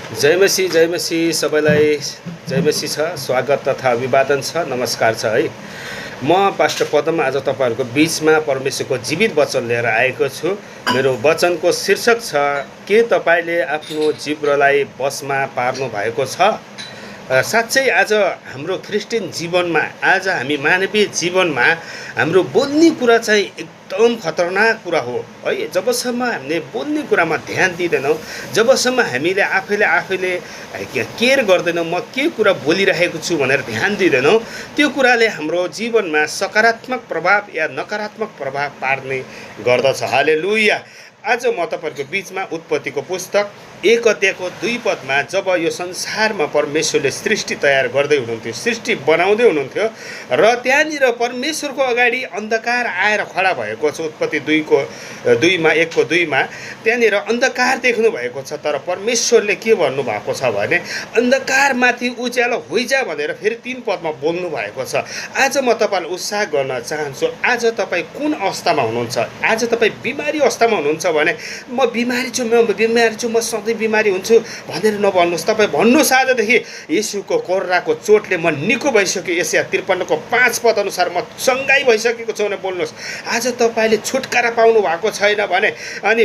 जय मसी सबैलाई जय मसी छ। स्वागत तथा अभिवादन छ, नमस्कार छ है। म पास्टर पदम आज तपाईँहरूको बिचमा परमेश्वरको जीवित वचन लिएर आएको छु। मेरो वचनको शीर्षक छ, के तपाईँले आफ्नो जिब्रोलाई बसमा पार्नु भएको छ? साँच्चै आज हाम्रो क्रिस्चियन जीवनमा, आज हामी मानवीय जीवनमा हाम्रो बोल्ने कुरा चाहिँ एकदम खतरनाक कुरा हो है। जबसम्म हामीले बोल्ने कुरामा ध्यान दिँदैनौँ, जबसम्म हामीले आफैले केयर गर्दैनौँ, म के कुरा बोलिरहेको छु भनेर ध्यान दिँदैनौँ, त्यो कुराले हाम्रो जीवनमा सकारात्मक प्रभाव या नकारात्मक प्रभाव पार्ने गर्दछ। हालेलुया। आज म तपाईँहरूको बिचमा उत्पत्तिको पुस्तक 1 अध्यायको 2 पदमा, जब यो संसारमा परमेश्वरले सृष्टि तयार गर्दै हुनुहुन्थ्यो, सृष्टि बनाउँदै हुनुहुन्थ्यो र त्यहाँनिर परमेश्वरको अगाडि अन्धकार आएर खडा भएको छ। उत्पत्ति 1:2मा त्यहाँनिर अन्धकार देख्नु भएको छ, तर परमेश्वरले के भन्नुभएको छ भने अन्धकारमाथि उज्यालो होइजा भनेर फेरि 3 पदमा बोल्नु भएको छ। आज म तपाईँलाई उत्साह गर्न चाहन्छु। आज तपाईँ कुन अवस्थामा हुनुहुन्छ? आज तपाईँ बिमारी अवस्थामा हुनुहुन्छ भने म बिमारी छु, म सधैँ बिमारी हुन्छु भनेर नभन्नुहोस्। तपाईँ भन्नुहोस् आजदेखि येशूको कोर्राको चोटले म निको भइसक्यो। यशाया 53को 5 पद अनुसार म चङ्गाई भइसकेको छु भने बोल्नुहोस्। आज तपाईँले छुटकारा पाउनु भएको छैन भने अनि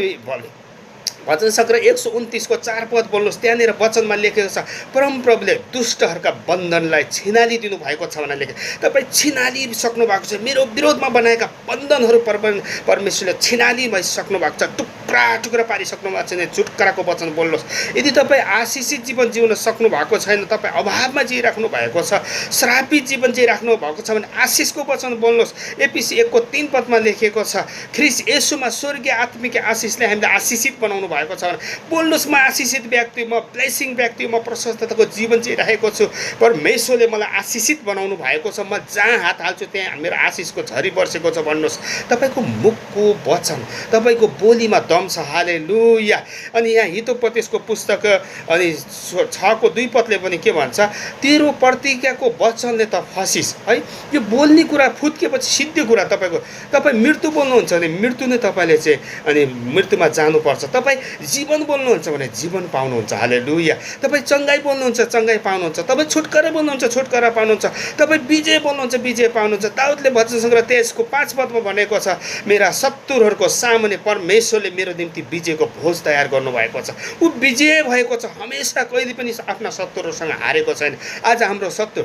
भजन सङ्ग्रह 129को 4 पद बोल्नुहोस्। त्यहाँनिर वचनमा लेखेको छ, परमप्रभुले दुष्टहरूका बन्धनलाई छिनालिदिनु भएको छ भनेर लेखे। तपाईँ छिनालिसक्नु भएको छ। मेरो विरोधमा बनाएका बन्धनहरू परमेश्वरले छिनालिसक्नु भएको छ, टुक्रा पारिसक्नु भएको छ। छुटकाराको वचन बोल्नुहोस्। यदि तपाईँ आशिषित जीवन जिउन सक्नु भएको छैन, तपाईँ अभावमा जिइराख्नु भएको छ, श्रापित जीवन जिइराख्नु भएको छ भने आशिषको वचन बोल्नुहोस्। एफिसी 1:3 पदमा लेखेको छ, ख्रिस्ट येशूमा स्वर्गीय आत्मिक आशिषले हामीलाई आशिषित बनाउनु भएको छ भने बोल्नुहोस्। म आशिषित व्यक्ति, म ब्लेसिङ व्यक्ति, म प्रशस्तताको जीवन जिइरहेको छु। परमेश्वरले मलाई आशिषित बनाउनु भएको छ। म जहाँ हात हाल्छु त्यहाँ मेरो आशिषको झरी बर्सेको छ भन्नुहोस्। तपाईँको मुखको वचन, तपाईँको बोलीमा दम छ। हालेलुया। अनि यहाँ हितोपदेशको पुस्तक अनि 6को 2 पदले पनि के भन्छ, तेरो प्रतिज्ञाको वचनले त फसिस है। यो बोल्ने कुरा फुत्केपछि सिद्धि कुरा तपाईँ मृत्यु बोल्नुहुन्छ भने मृत्यु नै तपाईँले चाहिँ अनि मृत्युमा जानुपर्छ। तपाईँ जीवन बोल्नुहुन्छ भने जीवन पाउनुहुन्छ। हालेलुया। तपाईँ चङ्गाई बोल्नुहुन्छ, चङ्गाई पाउनुहुन्छ। तपाईँ छुटकारा बोल्नुहुन्छ, छुटकारा पाउनुहुन्छ। तपाईँ विजय बोल्नुहुन्छ, विजय पाउनुहुन्छ। दाउदले भजन सङ्ग्रह 23को 5 पदमा भनेको छ, मेरा शत्रुहरूको सामुन्ने परमेश्वरले मेरो निम्ति विजयको भोज तयार गर्नुभएको छ। ऊ विजय भएको छ, हमेसा कहिले पनि आफ्ना शत्रुहरूसँग हारेको छैन। आज हाम्रो शत्रु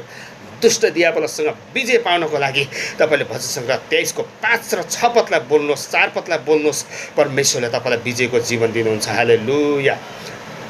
दुष्ट दियाबलसँग विजय पाउनको लागि तपाईँले भजन सङ्ग्रह 23को 5 र 6 पदलाई बोल्नुहोस्, 4 पदलाई बोल्नुहोस्। परमेश्वरले तपाईँलाई विजयको जीवन दिनुहुन्छ। हालेलुया।